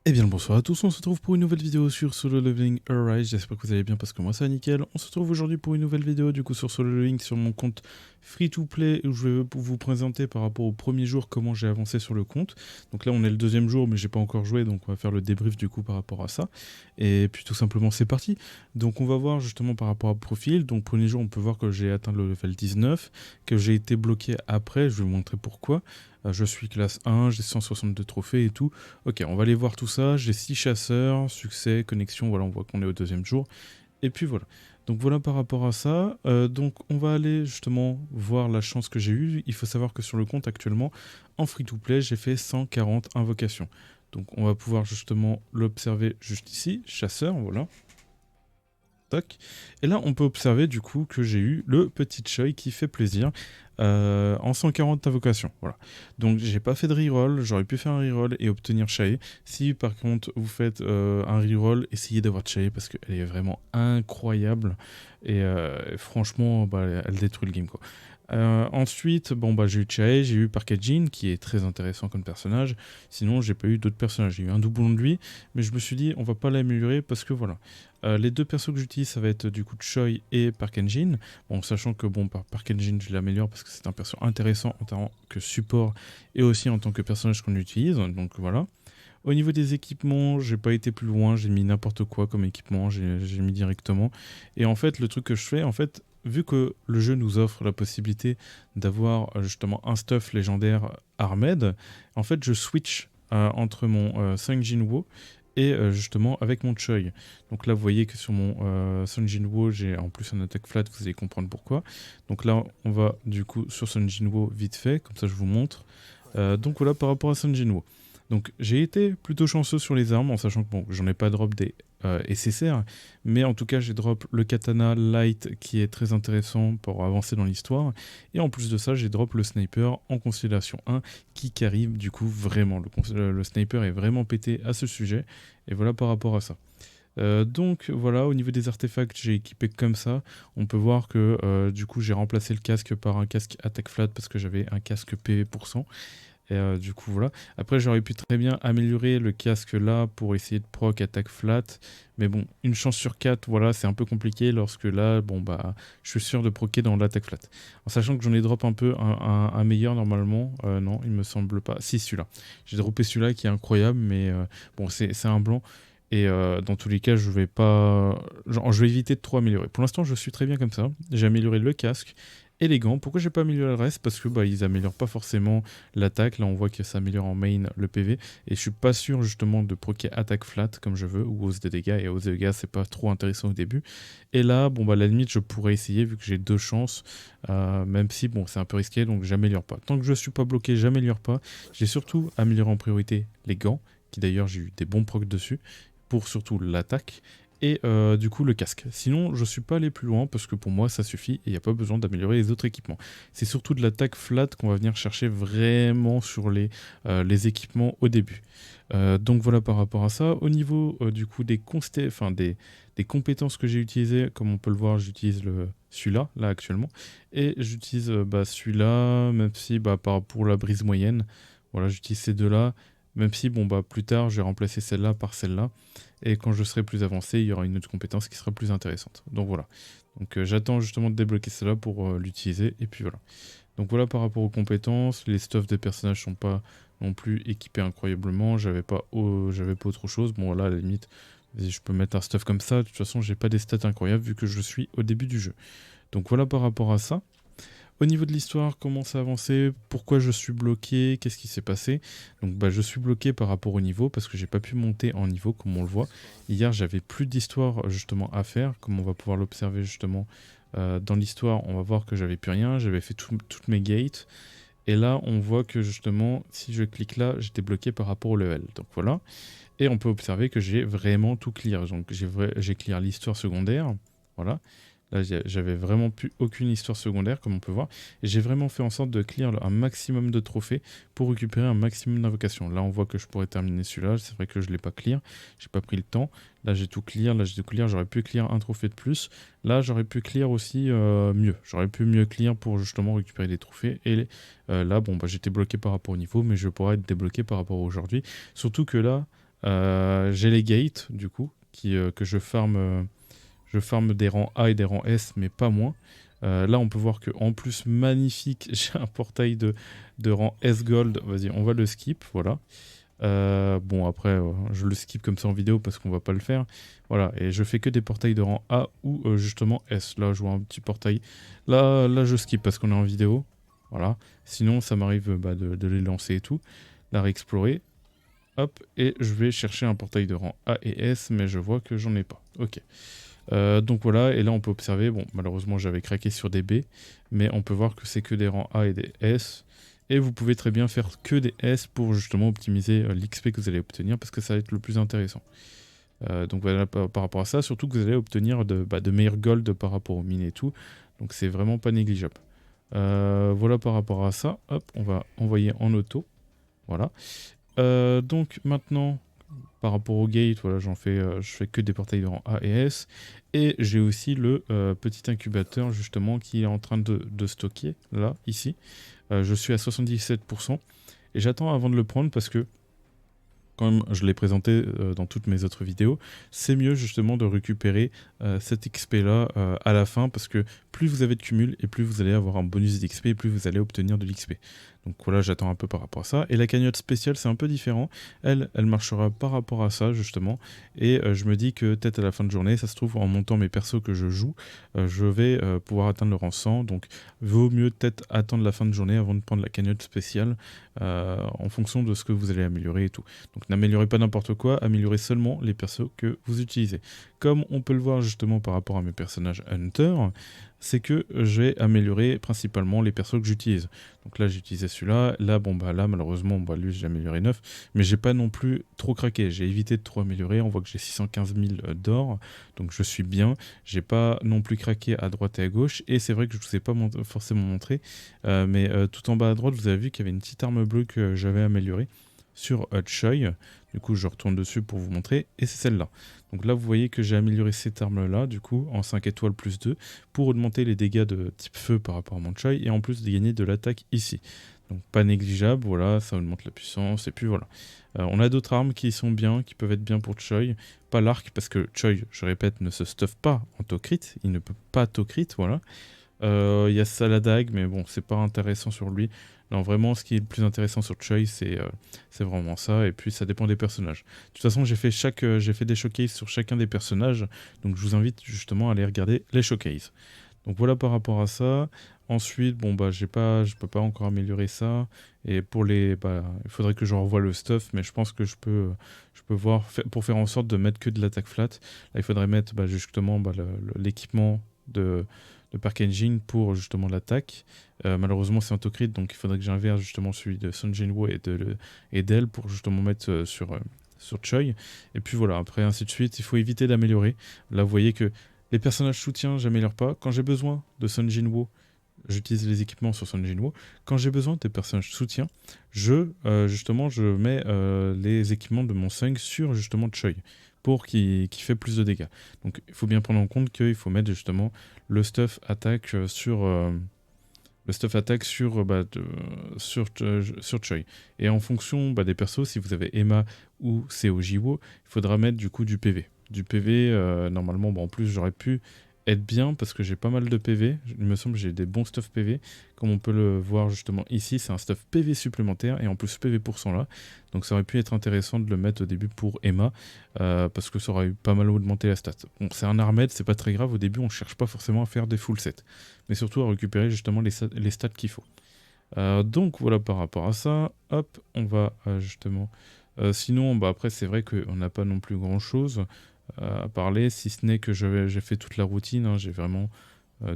Eh bien le bonsoir à tous, on se retrouve pour une nouvelle vidéo sur Solo Leveling Arise, j'espère que vous allez bien parce que moi ça va nickel. On se retrouve aujourd'hui pour une nouvelle vidéo du coup sur Solo Leveling sur mon compte free to play où je vais vous présenter par rapport au premier jour comment j'ai avancé sur le compte. Donc là on est le deuxième jour mais j'ai pas encore joué donc on va faire le débrief du coup par rapport à ça. Et puis tout simplement c'est parti. Donc on va voir justement par rapport au profil, donc premier jour on peut voir que j'ai atteint le level 19, que j'ai été bloqué après, je vais vous montrer pourquoi. Je suis classe 1, j'ai 162 trophées et tout. Ok, on va aller voir tout ça. J'ai 6 chasseurs, succès, connexion, voilà, on voit qu'on est au deuxième jour. Et puis voilà. Donc voilà par rapport à ça. Donc on va aller justement voir la chance que j'ai eue. Il faut savoir que sur le compte actuellement, en free-to-play, j'ai fait 140 invocations. Donc on va pouvoir justement l'observer juste ici, chasseur, voilà. Tac. Et là, on peut observer du coup que j'ai eu le petit Choi qui fait plaisir en 140 invocations. Voilà. Donc, j'ai pas fait de reroll. J'aurais pu faire un reroll et obtenir Chai. Si par contre vous faites un reroll, essayez d'avoir Chai parce qu'elle est vraiment incroyable. Et franchement, bah, elle détruit le game quoi. Ensuite, bon, bah, j'ai eu Chae, j'ai eu Parkejin qui est très intéressant comme personnage. Sinon, j'ai pas eu d'autres personnages. J'ai eu un doublon de lui, mais je me suis dit, on va pas l'améliorer parce que voilà. Les deux persos que j'utilise, ça va être du coup Choi et Parkenjin. Bon, sachant que bon, Parkenjin, je l'améliore parce que c'est un perso intéressant en tant que support et aussi en tant que personnage qu'on utilise. Donc voilà. Au niveau des équipements, j'ai pas été plus loin, j'ai mis n'importe quoi comme équipement, j'ai mis directement. Et en fait, le truc que je fais, en fait, vu que le jeu nous offre la possibilité d'avoir justement un stuff légendaire Armed, en fait, je switch entre mon Sung Jinwoo et justement avec mon Choi. Donc là, vous voyez que sur mon Sung Jinwoo, j'ai en plus un attaque flat, vous allez comprendre pourquoi. Donc là, on va du coup sur Sung Jinwoo vite fait, comme ça je vous montre. Donc voilà par rapport à Sung Jinwoo. Donc j'ai été plutôt chanceux sur les armes en sachant que bon, j'en ai pas drop des SSR, mais en tout cas j'ai drop le katana light qui est très intéressant pour avancer dans l'histoire, et en plus de ça j'ai drop le sniper en constellation 1 qui carry du coup vraiment, le sniper est vraiment pété à ce sujet, et voilà par rapport à ça. Donc voilà, au niveau des artefacts, j'ai équipé comme ça. On peut voir que du coup j'ai remplacé le casque par un casque attaque flat parce que j'avais un casque PV%. Et du coup, voilà. Après, j'aurais pu très bien améliorer le casque là pour essayer de proc attaque flat. Mais bon, une chance sur 4, voilà, c'est un peu compliqué lorsque là, bon, bah, je suis sûr de proquer dans l'attaque flat. En sachant que j'en ai drop un peu un meilleur normalement. Non, il me semble pas. Si, celui-là. J'ai droppé celui-là qui est incroyable, mais bon, c'est un blanc. Et dans tous les cas, je vais pas. Genre, je vais éviter de trop améliorer. Pour l'instant, je suis très bien comme ça. J'ai amélioré le casque et les gants. Pourquoi j'ai pas amélioré le reste? Parce que bah, ils améliorent pas forcément l'attaque. Là, on voit que ça améliore en main le PV. Et je suis pas sûr justement de proquer attaque flat comme je veux ou hausse des dégâts. Et hausse des dégâts, c'est pas trop intéressant au début. Et là, bon, bah, à la limite, je pourrais essayer vu que j'ai deux chances. Même si, bon, c'est un peu risqué, donc j'améliore pas. Tant que je suis pas bloqué, j'améliore pas. J'ai surtout amélioré en priorité les gants, qui d'ailleurs, j'ai eu des bons procs dessus, pour surtout l'attaque. Et du coup le casque. Sinon je suis pas allé plus loin parce que pour moi ça suffit et il n'y a pas besoin d'améliorer les autres équipements. C'est surtout de l'attaque flat qu'on va venir chercher vraiment sur les équipements au début. Donc voilà par rapport à ça. Au niveau du coup des compétences que j'ai utilisées, comme on peut le voir j'utilise celui-là là actuellement. Et j'utilise bah, celui-là même si bah, pour la brise moyenne. Voilà j'utilise ces deux-là. Même si bon bah plus tard je vais remplacer celle-là par celle-là. Et quand je serai plus avancé, il y aura une autre compétence qui sera plus intéressante. Donc voilà. Donc j'attends justement de débloquer cela pour l'utiliser. Et puis voilà. Donc voilà par rapport aux compétences. Les stuffs des personnages sont pas non plus équipés incroyablement. J'avais pas autre chose. Bon voilà, à la limite, je peux mettre un stuff comme ça. De toute façon, j'ai pas des stats incroyables vu que je suis au début du jeu. Donc voilà par rapport à ça. Au niveau de l'histoire, comment ça a avancé, pourquoi je suis bloqué, qu'est-ce qui s'est passé. Donc bah, je suis bloqué par rapport au niveau parce que j'ai pas pu monter en niveau comme on le voit. Hier j'avais plus d'histoire justement à faire, comme on va pouvoir l'observer justement dans l'histoire. On va voir que j'avais plus rien, j'avais fait toutes mes gates. Et là on voit que justement si je clique là, j'étais bloqué par rapport au level. Donc voilà. Et on peut observer que j'ai vraiment tout clear. Donc j'ai clear l'histoire secondaire. Voilà. Là, j'avais vraiment plus aucune histoire secondaire, comme on peut voir. Et j'ai vraiment fait en sorte de clear un maximum de trophées pour récupérer un maximum d'invocations. Là, on voit que je pourrais terminer celui-là. C'est vrai que je ne l'ai pas clear. J'ai pas pris le temps. Là, j'ai tout clear. Là, j'ai tout clear. J'aurais pu clear un trophée de plus. Là, j'aurais pu clear aussi mieux. J'aurais pu mieux clear pour justement récupérer des trophées. Et là, bon, bah, j'étais bloqué par rapport au niveau, mais je pourrais être débloqué par rapport à aujourd'hui. Surtout que là, J'ai les gates, du coup, que je farme des rangs A et des rangs S, mais pas moins. Là, on peut voir qu'en plus, magnifique, j'ai un portail de rang S Gold. Vas-y, on va le skip, voilà. Bon, après, je le skip comme ça en vidéo parce qu'on va pas le faire. Voilà, et je fais que des portails de rang A ou justement S. Là, je vois un petit portail. Là je skip parce qu'on est en vidéo. Voilà. Sinon, ça m'arrive de les lancer et tout. La réexplorer. Hop, et je vais chercher un portail de rang A et S, mais je vois que j'en ai pas. Ok. Donc voilà, et là on peut observer, bon, malheureusement j'avais craqué sur des B, mais on peut voir que c'est que des rangs A et des S. Et vous pouvez très bien faire que des S pour justement optimiser l'XP que vous allez obtenir, parce que ça va être le plus intéressant. Donc voilà, par rapport à ça, surtout que vous allez obtenir de meilleurs gold par rapport aux mines et tout. Donc c'est vraiment pas négligeable. Voilà par rapport à ça. Hop, on va envoyer en auto. Voilà. Donc maintenant, par rapport au gate, voilà, je fais que des portails de rang A et S. Et j'ai aussi le petit incubateur justement qui est en train de stocker, là, ici. Je suis à 77%. Et j'attends avant de le prendre parce que, comme je l'ai présenté dans toutes mes autres vidéos, c'est mieux justement de récupérer cet XP là à la fin, parce que plus vous avez de cumul et plus vous allez avoir un bonus d'XP et plus vous allez obtenir de l'XP. Donc voilà, j'attends un peu par rapport à ça. Et la cagnotte spéciale, c'est un peu différent. Elle marchera par rapport à ça justement. Et je me dis que peut-être à la fin de journée, ça se trouve, en montant mes persos que je joue, je vais pouvoir atteindre le rang 100. Donc vaut mieux peut-être attendre la fin de journée avant de prendre la cagnotte spéciale en fonction de ce que vous allez améliorer et tout. Donc n'améliorez pas n'importe quoi, améliorez seulement les persos que vous utilisez. Comme on peut le voir justement par rapport à mes personnages Hunter, c'est que j'ai amélioré principalement les persos que j'utilise. Donc là j'utilisais celui-là, là malheureusement lui j'ai amélioré 9, mais j'ai pas non plus trop craqué, j'ai évité de trop améliorer. On voit que j'ai 615 000 d'or, donc je suis bien, j'ai pas non plus craqué à droite et à gauche, et c'est vrai que je vous ai pas forcément montré, mais tout en bas à droite vous avez vu qu'il y avait une petite arme bleue que j'avais améliorée sur Choi. Du coup je retourne dessus pour vous montrer, et c'est celle-là. Donc là vous voyez que j'ai amélioré cette arme là du coup en 5 étoiles plus 2 pour augmenter les dégâts de type feu par rapport à mon Choi, et en plus de gagner de l'attaque ici. Donc pas négligeable, voilà, ça augmente la puissance, et puis voilà. On a d'autres armes qui sont bien, qui peuvent être bien pour Choi. Pas l'arc, parce que Choi, je répète, ne se stuff pas en to-crit, il ne peut pas to-crit, voilà. Il y a Saladag, mais bon, c'est pas intéressant sur lui. Non, vraiment, ce qui est le plus intéressant sur Choi, c'est vraiment ça, et puis ça dépend des personnages. De toute façon, j'ai fait des showcases sur chacun des personnages, donc je vous invite justement à aller regarder les showcases. Donc voilà par rapport à ça. Ensuite, bon je peux pas encore améliorer ça. Et pour il faudrait que je revoie le stuff, mais je pense que je peux voir pour faire en sorte de mettre que de l'attaque flat. Là, il faudrait mettre justement l'équipement de Park Engine pour justement l'attaque. Malheureusement, c'est un to-crit, donc il faudrait que j'inverse justement celui de Sun Jinwoo et d'elle pour justement mettre sur Choi. Et puis voilà, après ainsi de suite, il faut éviter d'améliorer. Là, vous voyez que les personnages soutiens, j'améliore pas. Quand j'ai besoin de Sun Jinwoo, j'utilise les équipements sur Sun Jinwoo. Quand j'ai besoin des personnages soutiens, je mets les équipements de mon Sung sur justement Choi pour qu'il fait plus de dégâts. Donc il faut bien prendre en compte qu'il faut mettre justement le stuff attaque sur Choi. Et en fonction des persos, si vous avez Emma ou Seo Jiwo, il faudra mettre du coup du PV. Du PV, normalement, en plus j'aurais pu être bien parce que j'ai pas mal de PV. Il me semble que j'ai des bons stuff PV. Comme on peut le voir justement ici, c'est un stuff PV supplémentaire et en plus PV pour 100 là. Donc ça aurait pu être intéressant de le mettre au début pour Emma parce que ça aurait eu pas mal augmenté la stat. Bon, c'est un armed, c'est pas très grave. Au début, on cherche pas forcément à faire des full sets, mais surtout à récupérer justement les stats qu'il faut. Donc voilà par rapport à ça. Hop, on va justement... sinon, après, c'est vrai qu'on n'a pas non plus grand-chose à parler, si ce n'est que j'ai fait toute la routine, hein, j'ai vraiment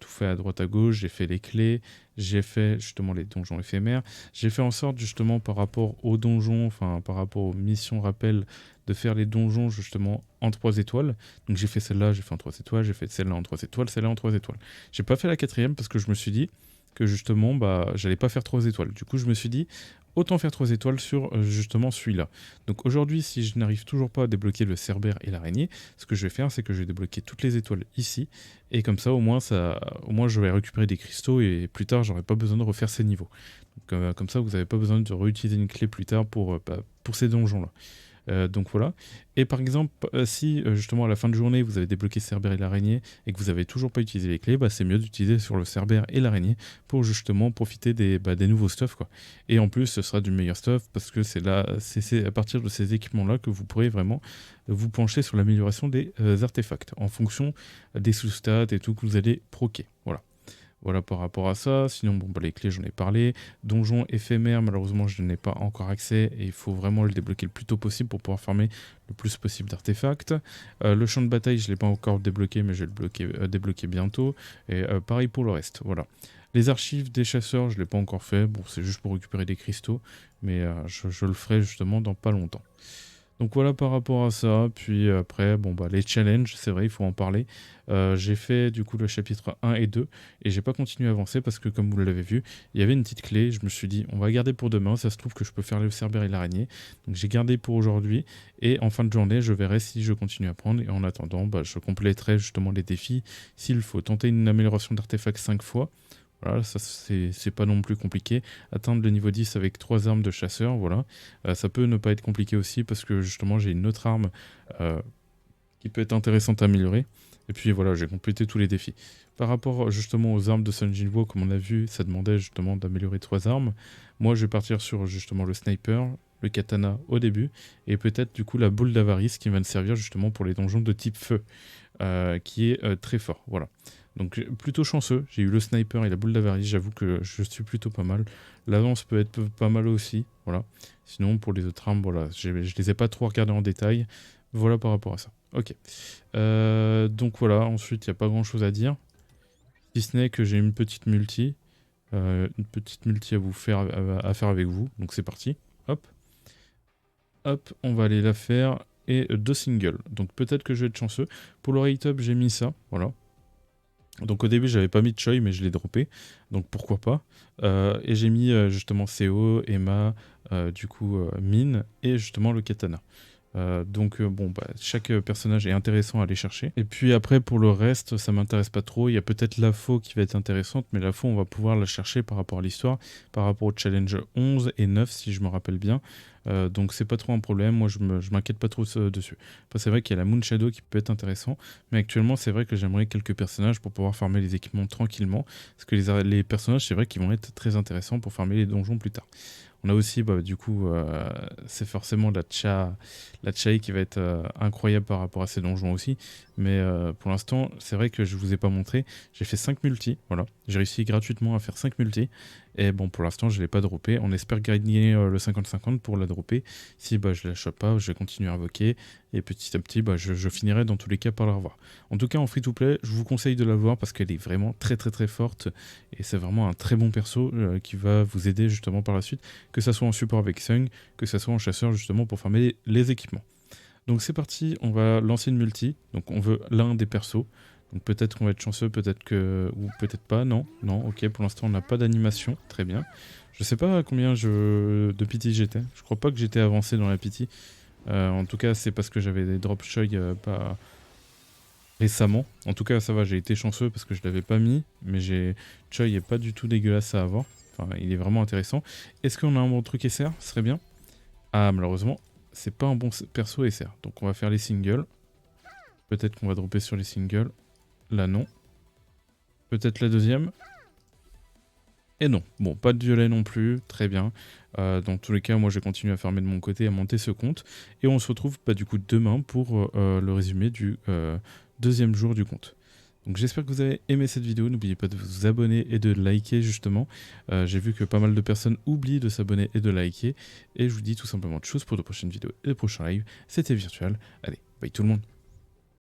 tout fait à droite à gauche, j'ai fait les clés, j'ai fait justement les donjons éphémères, j'ai fait en sorte justement par rapport aux donjons, enfin par rapport aux missions rappel, de faire les donjons justement en 3 étoiles. Donc j'ai fait celle-là, j'ai fait en 3 étoiles, j'ai fait celle-là en 3 étoiles, celle-là en 3 étoiles. J'ai pas fait la 4e parce que je me suis dit que justement j'allais pas faire 3 étoiles. Du coup je me suis dit autant faire 3 étoiles sur justement celui-là. Donc aujourd'hui, si je n'arrive toujours pas à débloquer le Cerbère et l'araignée, ce que je vais faire, c'est que je vais débloquer toutes les étoiles ici, et comme ça, au moins je vais récupérer des cristaux, et plus tard, j'aurai pas besoin de refaire ces niveaux. Donc, comme ça, vous n'avez pas besoin de réutiliser une clé plus tard pour ces donjons-là. Donc voilà. Et par exemple, si justement à la fin de journée vous avez débloqué Cerbère et l'araignée et que vous n'avez toujours pas utilisé les clés, c'est mieux d'utiliser sur le Cerbère et l'araignée pour justement profiter des nouveaux stuffs, quoi. Et en plus ce sera du meilleur stuff parce que c'est à partir de ces équipements là que vous pourrez vraiment vous pencher sur l'amélioration des artefacts en fonction des sous-stats et tout que vous allez proquer. Voilà par rapport à ça. Sinon, les clés, j'en ai parlé. Donjon éphémère, malheureusement, je n'ai pas encore accès et il faut vraiment le débloquer le plus tôt possible pour pouvoir farmer le plus possible d'artefacts. Le champ de bataille, je ne l'ai pas encore débloqué, mais je vais le débloquer bientôt. Et pareil pour le reste, voilà. Les archives des chasseurs, je ne l'ai pas encore fait. Bon, c'est juste pour récupérer des cristaux, mais je le ferai justement dans pas longtemps. Donc voilà par rapport à ça, puis après, les challenges, c'est vrai, il faut en parler. J'ai fait du coup le chapitre 1 et 2, et j'ai pas continué à avancer parce que comme vous l'avez vu, il y avait une petite clé, je me suis dit, on va garder pour demain, ça se trouve que je peux faire le Cerbère et l'araignée. Donc j'ai gardé pour aujourd'hui, et en fin de journée, je verrai si je continue à prendre, et en attendant, je compléterai justement les défis, s'il faut tenter une amélioration d'artefact 5 fois. Voilà, ça c'est pas non plus compliqué. Atteindre le niveau 10 avec 3 armes de chasseur, voilà. Ça peut ne pas être compliqué aussi parce que justement j'ai une autre arme qui peut être intéressante à améliorer. Et puis voilà, j'ai complété tous les défis. Par rapport justement aux armes de Sun Jinwoo, comme on a vu, ça demandait justement d'améliorer 3 armes. Moi je vais partir sur justement le sniper, le katana au début, et peut-être du coup la boule d'avarice qui va me servir justement pour les donjons de type feu, qui est très fort, voilà. Donc plutôt chanceux, j'ai eu le sniper et la boule d'avarice, j'avoue que je suis plutôt pas mal. L'avance peut être pas mal aussi, voilà. Sinon pour les autres armes, voilà, je les ai pas trop regardées en détail. Voilà par rapport à ça. Ok. Donc voilà, ensuite il n'y a pas grand chose à dire. Si ce n'est que j'ai une petite multi. Une petite multi à faire avec vous. Donc c'est parti. Hop. Hop, on va aller la faire. Et 2 singles. Donc peut-être que je vais être chanceux. Pour le rate up, j'ai mis ça. Voilà. Donc au début j'avais pas mis de Choi mais je l'ai droppé, donc pourquoi pas. Et j'ai mis justement CO, Emma, du coup Mine et justement le katana. Chaque personnage est intéressant à aller chercher. Et puis après pour le reste ça m'intéresse pas trop, il y a peut-être la faux qui va être intéressante, mais la faux on va pouvoir la chercher par rapport à l'histoire, par rapport au challenge 11 et 9 si je me rappelle bien. Donc c'est pas trop un problème, moi je m'inquiète pas trop dessus. Enfin, c'est vrai qu'il y a la Moon Shadow qui peut être intéressant, mais actuellement c'est vrai que j'aimerais quelques personnages pour pouvoir farmer les équipements tranquillement, parce que les personnages c'est vrai qu'ils vont être très intéressants pour farmer les donjons plus tard. On a aussi, c'est forcément la Chai qui va être incroyable par rapport à ces donjons aussi. Mais pour l'instant, c'est vrai que je ne vous ai pas montré. J'ai fait 5 multis, voilà. J'ai réussi gratuitement à faire 5 multis. Et bon, pour l'instant, je ne l'ai pas droppé. On espère gagner le 50-50 pour la dropper. Si je ne la chope pas, je vais continuer à invoquer. Et petit à petit, je finirai dans tous les cas par la revoir. En tout cas, en free-to-play, je vous conseille de la voir parce qu'elle est vraiment très très très forte. Et c'est vraiment un très bon perso qui va vous aider justement par la suite. Que ça soit en support avec Sung, que ça soit en chasseur justement pour farmer les équipements. Donc c'est parti, on va lancer une multi. Donc on veut l'un des persos. Donc peut-être qu'on va être chanceux, peut-être que... ou peut-être pas, non, ok, pour l'instant on n'a pas d'animation, très bien. Je sais pas à combien de pity j'étais, je crois pas que j'étais avancé dans la pity. En tout cas c'est parce que j'avais des drop choi pas récemment. En tout cas ça va, j'ai été chanceux parce que je l'avais pas mis, mais choi est pas du tout dégueulasse à avoir. Enfin il est vraiment intéressant. Est-ce qu'on a un bon truc SR? Ce serait bien. Ah malheureusement, c'est pas un bon perso SR, donc on va faire les singles. Peut-être qu'on va dropper sur les singles. Là, non. Peut-être la deuxième. Et non. Bon, pas de violet non plus. Très bien. Dans tous les cas, moi, je vais continuer à farmer de mon côté, à monter ce compte. Et on se retrouve du coup demain pour le résumé du deuxième jour du compte. Donc j'espère que vous avez aimé cette vidéo. N'oubliez pas de vous abonner et de liker justement. J'ai vu que pas mal de personnes oublient de s'abonner et de liker. Et je vous dis tout simplement de choses pour de prochaines vidéos et de prochains lives. C'était Virtual. Allez, bye tout le monde.